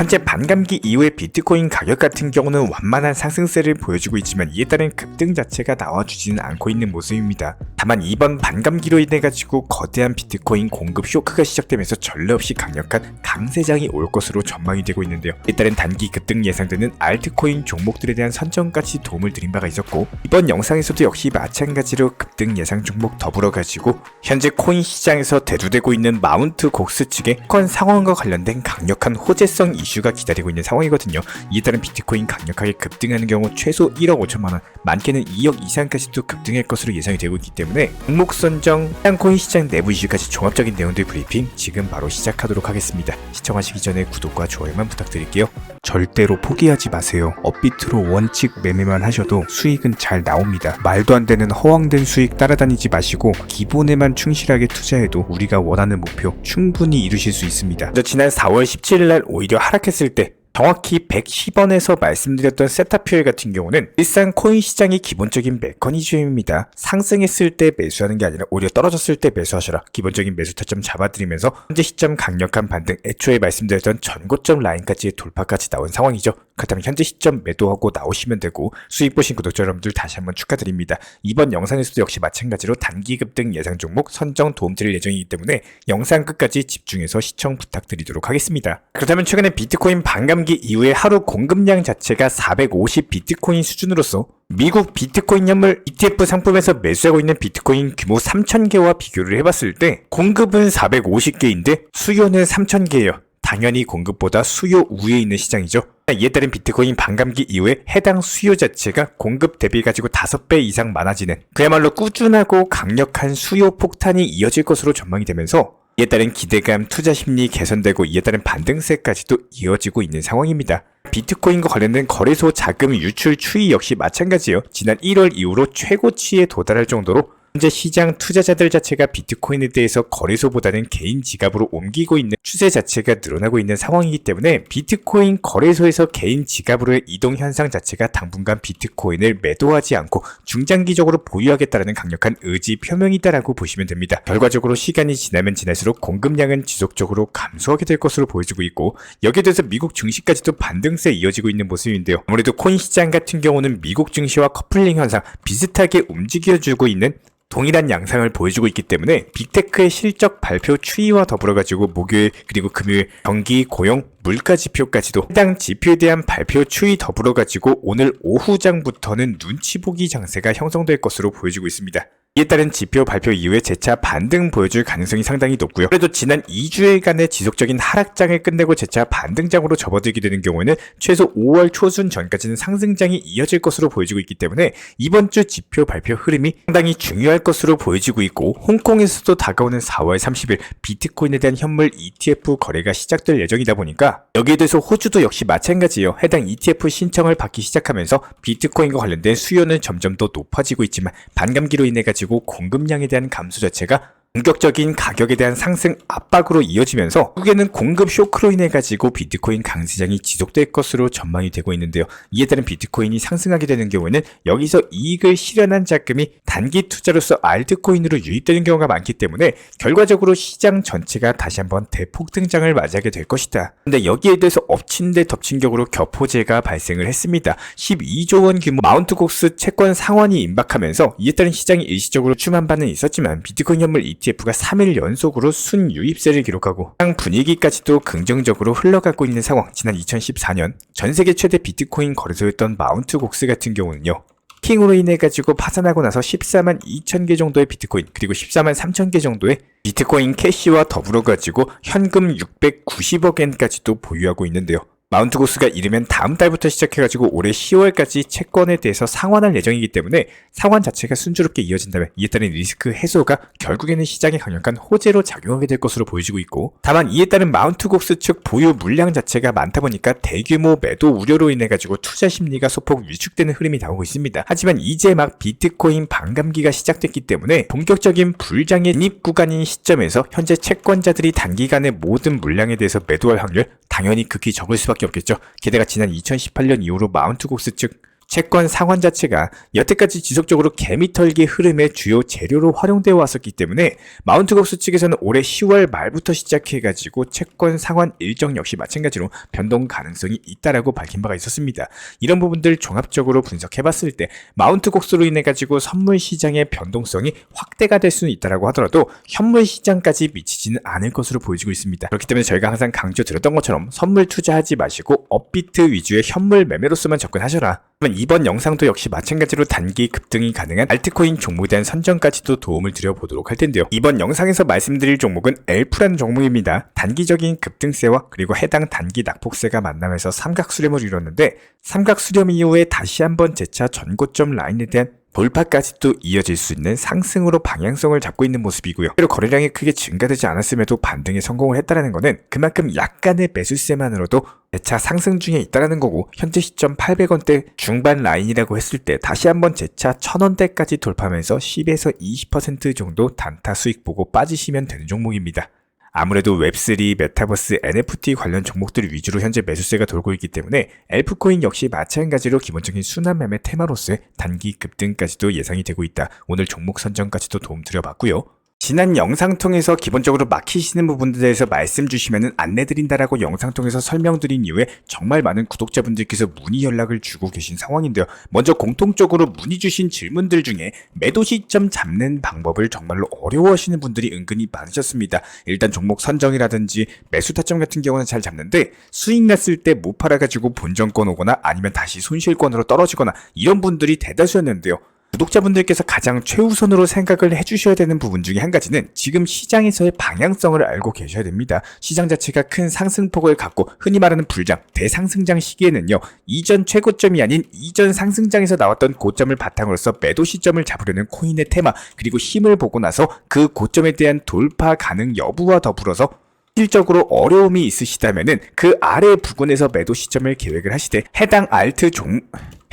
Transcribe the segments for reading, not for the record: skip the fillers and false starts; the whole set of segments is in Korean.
현재 반감기 이후의 비트코인 가격 같은 경우는 완만한 상승세를 보여주고 있지만 이에 따른 급등 자체가 나와주지는 않고 있는 모습입니다. 다만 이번 반감기로 인해 가지고 거대한 비트코인 공급 쇼크가 시작되면서 전례 없이 강력한 강세장이 올 것으로 전망이 되고 있는데요. 이에 따른 단기 급등 예상되는 알트코인 종목들에 대한 선정까지 도움을 드린 바가 있었고, 이번 영상에서도 역시 마찬가지로 급등 예상 종목 더불어 가지고 현재 코인 시장에서 대두되고 있는 마운트 곡스 측의 코인 상황과 관련된 강력한 호재성 이슈가 기다리고 있는 상황이거든요. 이에 따른 비트코인 강력하게 급등하는 경우 최소 1억 5천만원, 많게는 2억 이상까지도 급등할 것으로 예상이 되고 있기 때문에 종목 선정, 해당 코인 시장 내부 이슈까지 종합적인 내용들 브리핑 지금 바로 시작하도록 하겠습니다. 시청하시기 전에 구독과 좋아요만 부탁드릴게요. 절대로 포기하지 마세요. 업비트로 원칙 매매만 하셔도 수익은 잘 나옵니다. 말도 안 되는 허황된 수익 따라다니지 마시고 기본에만 충실하게 투자해도 우리가 원하는 목표 충분히 이루실 수 있습니다. 지난 4월 17일날 오히려 하락했을 때 정확히 110원에서 말씀드렸던 세타퓨엘 같은 경우는 일상 코인 시장의 기본적인 메커니즘입니다. 상승했을 때 매수하는 게 아니라 오히려 떨어졌을 때 매수하셔라. 기본적인 매수 타점 잡아드리면서 현재 시점 강력한 반등, 애초에 말씀드렸던 전고점 라인까지의 돌파까지 나온 상황이죠. 그렇다면 현재 시점 매도하고 나오시면 되고, 수익 보신 구독자 여러분들 다시 한번 축하드립니다. 이번 영상에서도 역시 마찬가지로 단기 급등 예상 종목 선정 도움드릴 예정이기 때문에 영상 끝까지 집중해서 시청 부탁드리도록 하겠습니다. 그렇다면 최근에 비트코인 반감기 이후에 하루 공급량 자체가 450 비트코인 수준으로서 미국 비트코인 현물 ETF 상품에서 매수하고 있는 비트코인 규모 3,000개와 비교를 해봤을 때 공급은 450개인데 수요는 3,000개예요. 당연히 공급보다 수요 우위에 있는 시장이죠. 이에 따른 비트코인 반감기 이후에 해당 수요 자체가 공급 대비 가지고 5배 이상 많아지는, 그야말로 꾸준하고 강력한 수요 폭탄이 이어질 것으로 전망이 되면서 이에 따른 기대감, 투자 심리 개선되고 이에 따른 반등세까지도 이어지고 있는 상황입니다. 비트코인과 관련된 거래소 자금 유출 추이 역시 마찬가지예요. 지난 1월 이후로 최고치에 도달할 정도로 현재 시장 투자자들 자체가 비트코인에 대해서 거래소보다는 개인 지갑으로 옮기고 있는 추세 자체가 늘어나고 있는 상황이기 때문에 비트코인 거래소에서 개인 지갑으로의 이동 현상 자체가 당분간 비트코인을 매도하지 않고 중장기적으로 보유하겠다라는 강력한 의지 표명이다라고 보시면 됩니다. 결과적으로 시간이 지나면 지날수록 공급량은 지속적으로 감소하게 될 것으로 보여지고 있고, 여기에 대해서 미국 증시까지도 반등세 이어지고 있는 모습인데요. 아무래도 코인 시장 같은 경우는 미국 증시와 커플링 현상 비슷하게 움직여주고 있는 동일한 양상을 보여주고 있기 때문에 빅테크의 실적 발표 추이와 더불어 가지고 목요일 그리고 금요일 경기, 고용, 물가 지표까지도 해당 지표에 대한 발표 추이 더불어 가지고 오늘 오후장부터는 눈치 보기 장세가 형성될 것으로 보여지고 있습니다. 이에 따른 지표 발표 이후에 재차 반등 보여줄 가능성이 상당히 높고요. 그래도 지난 2주일간의 지속적인 하락장을 끝내고 재차 반등장으로 접어들게 되는 경우에는 최소 5월 초순 전까지는 상승장이 이어질 것으로 보여지고 있기 때문에 이번 주 지표 발표 흐름이 상당히 중요할 것으로 보여지고 있고, 홍콩에서도 다가오는 4월 30일 비트코인에 대한 현물 ETF 거래가 시작될 예정이다 보니까 여기에 대해서 호주도 역시 마찬가지예요. 해당 ETF 신청을 받기 시작하면서 비트코인과 관련된 수요는 점점 더 높아지고 있지만 반감기로 인해 가지고 공급량에 대한 감소 자체가 본격적인 가격에 대한 상승 압박으로 이어지면서 결국에는 공급 쇼크로 인해 가지고 비트코인 강세장이 지속될 것으로 전망이 되고 있는데요. 이에 따른 비트코인이 상승하게 되는 경우에는 여기서 이익을 실현한 자금이 단기 투자로서 알트코인으로 유입되는 경우가 많기 때문에 결과적으로 시장 전체가 다시 한번 대폭등장을 맞이하게 될 것이다. 근데 여기에 대해서 엎친 데 덮친 격으로 격포제가 발생을 했습니다. 12조 원 규모 마운트 곡스 채권 상환이 임박하면서 이에 따른 시장이 일시적으로 추만 반응이 있었지만 비트코인 현물 ETF가 3일 연속으로 순유입세를 기록하고 시장 분위기까지도 긍정적으로 흘러가고 있는 상황. 지난 2014년 전세계 최대 비트코인 거래소였던 마운트 곡스 같은 경우는요, 킹으로 인해 가지고 파산하고 나서 14만 2천 개 정도의 비트코인 그리고 14만 3천 개 정도의 비트코인 캐시와 더불어 가지고 현금 690억 엔까지도 보유하고 있는데요. 마운트 곡스가 이르면 다음 달부터 시작해가지고 올해 10월까지 채권에 대해서 상환할 예정이기 때문에 상환 자체가 순조롭게 이어진다면 이에 따른 리스크 해소가 결국에는 시장에 강력한 호재로 작용하게 될 것으로 보여지고 있고, 다만 이에 따른 마운트 곡스 측 보유 물량 자체가 많다 보니까 대규모 매도 우려로 인해 가지고 투자 심리가 소폭 위축되는 흐름이 나오고 있습니다. 하지만 이제 막 비트코인 반감기가 시작됐기 때문에 본격적인 불장의 진입 구간인 시점에서 현재 채권자들이 단기간에 모든 물량에 대해서 매도할 확률 당연히 극히 적을 수밖에 없겠죠. 게다가 지난 2018년 이후로 마운트 곡스 측 채권 상환 자체가 여태까지 지속적으로 개미털기 흐름의 주요 재료로 활용되어 왔었기 때문에 마운트곡스 측에서는 올해 10월 말부터 시작해가지고 채권 상환 일정 역시 마찬가지로 변동 가능성이 있다라고 밝힌 바가 있었습니다. 이런 부분들 종합적으로 분석해봤을 때 마운트곡스로 인해가지고 선물 시장의 변동성이 확대가 될 수는 있다라고 하더라도 현물 시장까지 미치지는 않을 것으로 보여지고 있습니다. 그렇기 때문에 저희가 항상 강조드렸던 것처럼 선물 투자하지 마시고 업비트 위주의 현물 매매로서만 접근하셔라. 이번 영상도 역시 마찬가지로 단기 급등이 가능한 알트코인 종목에 대한 선정까지도 도움을 드려보도록 할 텐데요. 이번 영상에서 말씀드릴 종목은 엘프라는 종목입니다. 단기적인 급등세와 그리고 해당 단기 낙폭세가 만나면서 삼각수렴을 이뤘는데 삼각수렴 이후에 다시 한번 재차 전고점 라인에 대한 돌파까지도 이어질 수 있는 상승으로 방향성을 잡고 있는 모습이고요. 그리고 거래량이 크게 증가되지 않았음에도 반등에 성공을 했다는 것은 그만큼 약간의 매수세만으로도 재차 상승 중에 있다는 거고, 현재 시점 800원대 중반 라인이라고 했을 때 다시 한번 재차 1000원대까지 돌파하면서 10에서 20% 정도 단타 수익 보고 빠지시면 되는 종목입니다. 아무래도 웹3, 메타버스, NFT 관련 종목들 위주로 현재 매수세가 돌고 있기 때문에 엘프코인 역시 마찬가지로 기본적인 순환 매매 테마로서의 단기 급등까지도 예상이 되고 있다. 오늘 종목 선정까지도 도움 드려봤고요. 지난 영상 통해서 기본적으로 막히시는 부분들에 대해서 말씀 주시면 안내드린다라고 영상 통해서 설명드린 이후에 정말 많은 구독자분들께서 문의 연락을 주고 계신 상황인데요. 먼저 공통적으로 문의 주신 질문들 중에 매도 시점 잡는 방법을 정말로 어려워하시는 분들이 은근히 많으셨습니다. 일단 종목 선정이라든지 매수 타점 같은 경우는 잘 잡는데 수익 났을 때 못 팔아가지고 본전권 오거나 아니면 다시 손실권으로 떨어지거나 이런 분들이 대다수였는데요. 구독자분들께서 가장 최우선으로 생각을 해주셔야 되는 부분 중에 한 가지는 지금 시장에서의 방향성을 알고 계셔야 됩니다. 시장 자체가 큰 상승폭을 갖고 흔히 말하는 불장, 대상승장 시기에는요, 이전 최고점이 아닌 이전 상승장에서 나왔던 고점을 바탕으로서 매도 시점을 잡으려는 코인의 테마, 그리고 힘을 보고 나서 그 고점에 대한 돌파 가능 여부와 더불어서 실질적으로 어려움이 있으시다면은 그 아래 부근에서 매도 시점을 계획을 하시되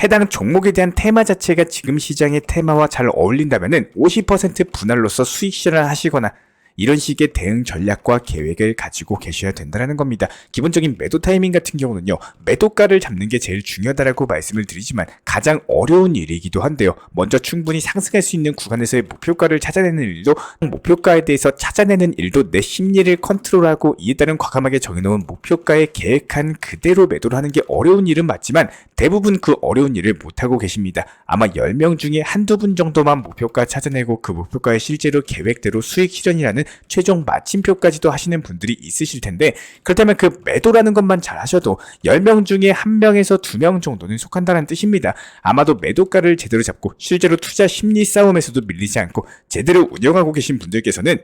해당 종목에 대한 테마 자체가 지금 시장의 테마와 잘 어울린다면은 50% 분할로서 수익 실현을 하시거나 이런 식의 대응 전략과 계획을 가지고 계셔야 된다는 겁니다. 기본적인 매도 타이밍 같은 경우는요, 매도가를 잡는 게 제일 중요하다고 말씀을 드리지만 가장 어려운 일이기도 한데요. 먼저 충분히 상승할 수 있는 구간에서의 목표가를 찾아내는 일도, 목표가에 대해서 찾아내는 일도 내 심리를 컨트롤하고 이에 따른 과감하게 정해놓은 목표가에 계획한 그대로 매도를 하는 게 어려운 일은 맞지만 대부분 그 어려운 일을 못하고 계십니다. 아마 10명 중에 한두 분 정도만 목표가 찾아내고 그 목표가에 실제로 계획대로 수익 실현이라는 최종 마침표까지도 하시는 분들이 있으실 텐데, 그렇다면 그 매도라는 것만 잘 하셔도 10명 중에 1명에서 2명 정도는 속한다는 뜻입니다. 아마도 매도가를 제대로 잡고 실제로 투자 심리 싸움에서도 밀리지 않고 제대로 운영하고 계신 분들께서는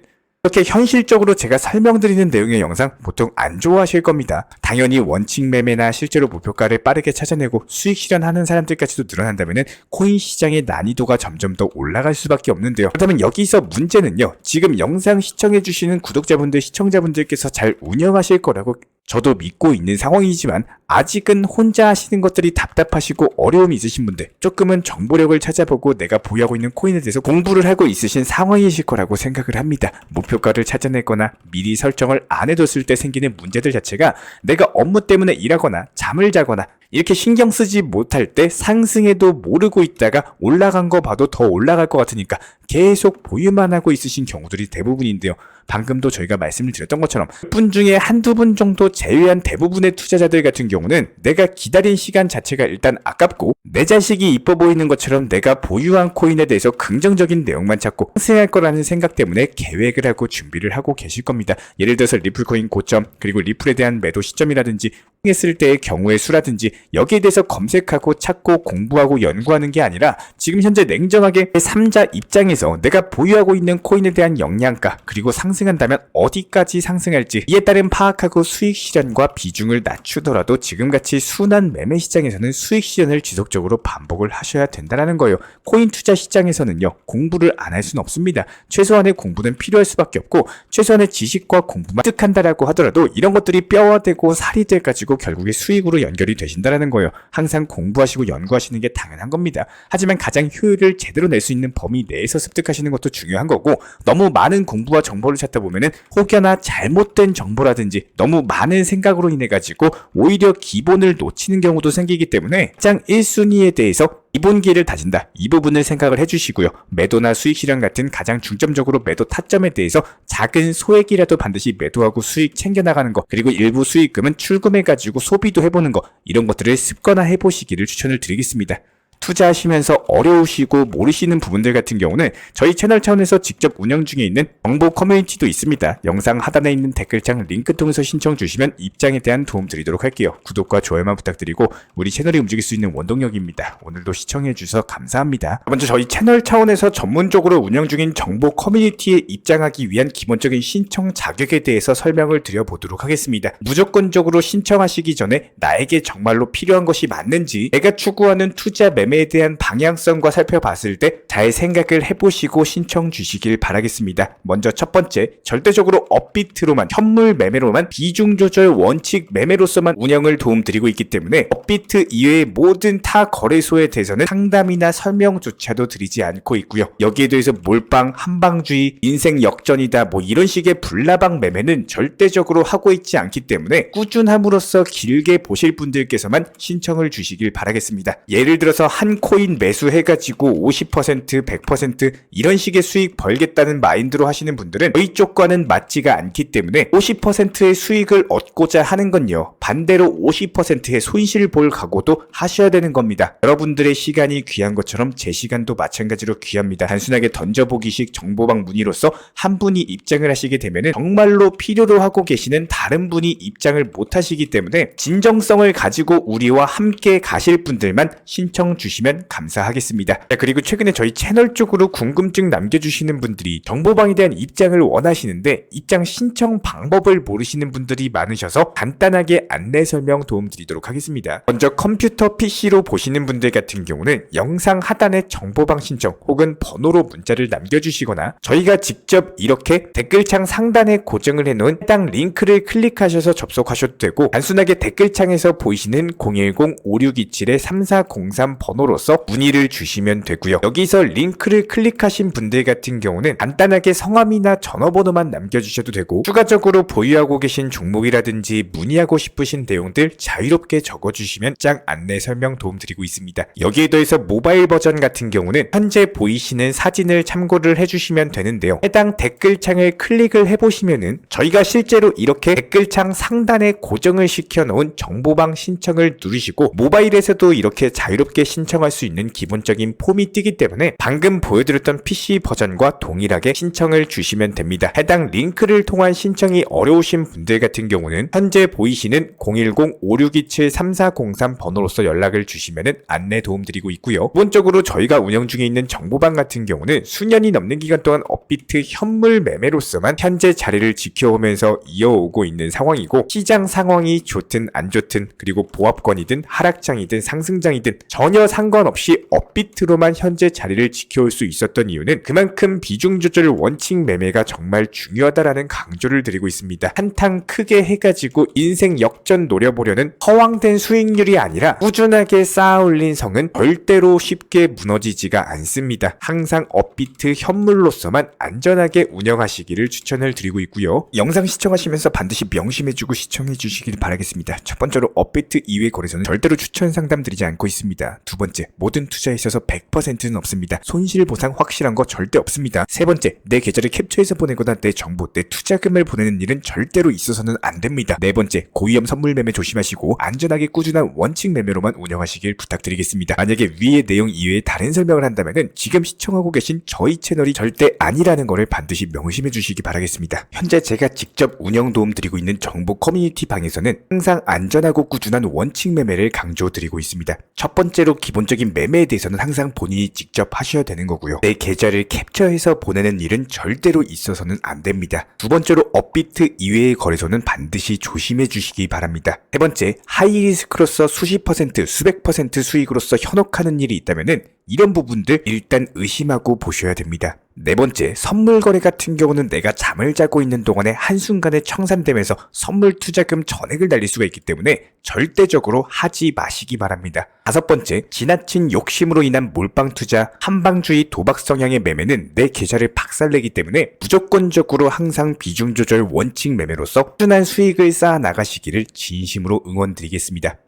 이렇게 현실적으로 제가 설명드리는 내용의 영상 보통 안 좋아하실 겁니다. 당연히 원칙 매매나 실제로 목표가를 빠르게 찾아내고 수익 실현하는 사람들까지도 늘어난다면 코인 시장의 난이도가 점점 더 올라갈 수밖에 없는데요. 그렇다면 여기서 문제는요, 지금 영상 시청해주시는 구독자분들, 시청자분들께서 잘 운영하실 거라고 저도 믿고 있는 상황이지만 아직은 혼자 하시는 것들이 답답하시고 어려움이 있으신 분들, 조금은 정보력을 찾아보고 내가 보유하고 있는 코인에 대해서 공부를 하고 있으신 상황이실 거라고 생각을 합니다. 목표가를 찾아내거나 미리 설정을 안 해뒀을 때 생기는 문제들 자체가 내가 업무 때문에 일하거나 잠을 자거나 이렇게 신경 쓰지 못할 때 상승해도 모르고 있다가 올라간 거 봐도 더 올라갈 것 같으니까 계속 보유만 하고 있으신 경우들이 대부분인데요. 방금도 저희가 말씀을 드렸던 것처럼 분 중에 한두 분 정도 제외한 대부분의 투자자들 같은 경우는 내가 기다린 시간 자체가 일단 아깝고 내 자식이 이뻐 보이는 것처럼 내가 보유한 코인에 대해서 긍정적인 내용만 찾고 상승할 거라는 생각 때문에 계획을 하고 준비를 하고 계실 겁니다. 예를 들어서 리플코인 고점, 그리고 리플에 대한 매도 시점이라든지 했을 때의 경우의 수라든지 여기에 대해서 검색하고 찾고 공부하고 연구하는 게 아니라 지금 현재 냉정하게 3자 입장에서 내가 보유하고 있는 코인에 대한 영향가, 그리고 상승한다면 어디까지 상승할지 이에 따른 파악하고 수익 실현과 비중을 낮추더라도 지금같이 순환 매매 시장에서는 수익 실현을 지속적으로 반복을 하셔야 된다는 거예요. 코인 투자 시장에서는요, 공부를 안 할 수는 없습니다. 최소한의 공부는 필요할 수밖에 없고 최소한의 지식과 공부만 획득한다라고 하더라도 이런 것들이 뼈와 되고 살이 돼가지고 하시고 결국에 수익으로 연결이 되신다라는 거예요. 항상 공부하시고 연구하시는 게 당연한 겁니다. 하지만 가장 효율을 제대로 낼 수 있는 범위 내에서 습득하시는 것도 중요한 거고, 너무 많은 공부와 정보를 찾다 보면은 혹여나 잘못된 정보라든지 너무 많은 생각으로 인해 가지고 오히려 기본을 놓치는 경우도 생기기 때문에 장 1순위에 대해서 기본기를 다진다, 이 부분을 생각을 해주시고요. 매도나 수익 실현 같은 가장 중점적으로 매도 타점에 대해서 작은 소액이라도 반드시 매도하고 수익 챙겨나가는 거, 그리고 일부 수익금은 출금해가지고 소비도 해보는 거, 이런 것들을 습관화 해보시기를 추천을 드리겠습니다. 투자하시면서 어려우시고 모르시는 부분들 같은 경우는 저희 채널 차원에서 직접 운영 중에 있는 정보 커뮤니티도 있습니다. 영상 하단에 있는 댓글창 링크 통해서 신청 주시면 입장에 대한 도움 드리도록 할게요. 구독과 좋아요만 부탁드리고 우리 채널이 움직일 수 있는 원동력입니다. 오늘도 시청해 주셔서 감사합니다. 먼저 저희 채널 차원에서 전문적으로 운영 중인 정보 커뮤니티에 입장하기 위한 기본적인 신청 자격에 대해서 설명을 드려보도록 하겠습니다. 무조건적으로 신청하시기 전에 나에게 정말로 필요한 것이 맞는지, 내가 추구하는 투자 매매에 대한 방향성과 살펴봤을 때 잘 생각을 해보시고 신청 주시길 바라겠습니다. 먼저 첫 번째, 절대적으로 업비트로만, 현물 매매로만, 비중 조절 원칙 매매로서만 운영을 도움드리고 있기 때문에 업비트 이외의 모든 타 거래소에 대해서는 상담이나 설명조차도 드리지 않고 있고요. 여기에 대해서 몰빵, 한방주의, 인생 역전이다 뭐 이런 식의 불나방 매매는 절대적으로 하고 있지 않기 때문에 꾸준함으로써 길게 보실 분들께서만 신청을 주시길 바라겠습니다. 예를 들어서 한 코인 매수해가지고 50%, 100% 이런 식의 수익 벌겠다는 마인드로 하시는 분들은 저희 쪽과는 맞지가 않기 때문에 50%의 수익을 얻고자 하는 건요, 반대로 50%의 손실을 볼 각오도 하셔야 되는 겁니다. 여러분들의 시간이 귀한 것처럼 제 시간도 마찬가지로 귀합니다. 단순하게 던져보기식 정보방 문의로서 한 분이 입장을 하시게 되면 정말로 필요로 하고 계시는 다른 분이 입장을 못 하시기 때문에 진정성을 가지고 우리와 함께 가실 분들만 신청 주시면 감사하겠습니다. 자, 그리고 최근에 저희 채널 쪽으로 궁금증 남겨주시는 분들이 정보방에 대한 입장을 원하시는데 입장 신청 방법을 모르시는 분들이 많으셔서 간단하게 안내 설명 도움드리도록 하겠습니다. 먼저 컴퓨터 PC로 보시는 분들 같은 경우는 영상 하단에 정보방 신청 혹은 번호로 문자를 남겨주시거나 저희가 직접 이렇게 댓글창 상단에 고정을 해놓은 해당 링크를 클릭하셔서 접속하셔도 되고, 단순하게 댓글창에서 보이시는 010-5627-3403 번호로서 문의를 주시면 되고요. 여기서 링크를 클릭하신 분들 같은 경우는 간단하게 성함이나 전화번호만 남겨주셔도 되고, 추가적으로 보유하고 계신 종목이라든지 문의하고 싶으신 내용들 자유롭게 적어주시면 짱 안내 설명 도움드리고 있습니다. 여기에 더해서 모바일 버전 같은 경우는 현재 보이시는 사진을 참고를 해주시면 되는데요. 해당 댓글창을 클릭을 해보시면은 저희가 실제로 이렇게 댓글창 상단에 고정을 시켜놓은 정보방 신청을 누르시고 모바일에서도 이렇게 자유롭게 신청할 수 있는 기본적인 폼이 뜨기 때문에 방금 보여드렸던 PC 버전과 동일하게 신청을 주시면 됩니다. 해당 링크를 통한 신청이 어려우신 분들 같은 경우는 현재 보이시는 010-5627-3403 번호로서 연락을 주시면 안내 도움드리고 있고요. 기본적으로 저희가 운영 중에 있는 정보방 같은 경우는 수년이 넘는 기간 동안 업비트 현물 매매로서만 현재 자리를 지켜오면서 이어오고 있는 상황이고, 시장 상황이 좋든 안 좋든, 그리고 보합권이든 하락장이든 상승장이든 전혀 상관없이 업비트로만 현재 자리를 지켜올 수 있었던 이유는 그만큼 비중 조절 원칙 매매가 정말 중요하다라는 강조를 드리고 있습니다. 한탕 크게 해가지고 인생 역전 노려보려는 허황된 수익률이 아니라 꾸준하게 쌓아올린 성은 절대로 쉽게 무너지지가 않습니다. 항상 업비트 현물로서만 안전하게 운영하시기를 추천을 드리고 있고요. 영상 시청하시면서 반드시 명심해주고 시청해 주시길 바라겠습니다. 첫 번째로 업비트 이외 거래소는 절대로 추천 상담 드리지 않고 있습니다. 두 번째, 모든 투자에 있어서 100%는 없습니다. 손실 보상 확실한 거 절대 없습니다. 세 번째, 내 계좌를 캡처해서 보내거나 내 정보, 내 투자금을 보내는 일은 절대로 있어서는 안 됩니다. 네 번째, 고위험 선물 매매 조심하시고 안전하게 꾸준한 원칙 매매로만 운영하시길 부탁드리겠습니다. 만약에 위의 내용 이외에 다른 설명을 한다면 지금 시청하고 계신 저희 채널이 절대 아니라는 것을 반드시 명심해 주시기 바라겠습니다. 현재 제가 직접 운영 도움 드리고 있는 정보 커뮤니티 방에서는 항상 안전하고 꾸준한 원칙 매매를 강조드리고 있습니다. 첫 번째로 기본적인 매매에 대해서는 항상 본인이 직접 하셔야 되는 거고요. 내 계좌를 캡처해서 보내는 일은 절대로 있어서는 안 됩니다. 두 번째로 업비트 이외의 거래소는 반드시 조심해 주시기 바랍니다. 세 번째, 하이리스크로서 수십 퍼센트, 수백 퍼센트 수익으로서 현혹하는 일이 있다면은 이런 부분들 일단 의심하고 보셔야 됩니다. 네 번째, 선물 거래 같은 경우는 내가 잠을 자고 있는 동안에 한순간에 청산되면서 선물 투자금 전액을 날릴 수가 있기 때문에 절대적으로 하지 마시기 바랍니다. 다섯 번째, 지나친 욕심으로 인한 몰빵 투자, 한방주의 도박 성향의 매매는 내 계좌를 박살내기 때문에 무조건적으로 항상 비중 조절 원칙 매매로서 꾸준한 수익을 쌓아 나가시기를 진심으로 응원드리겠습니다.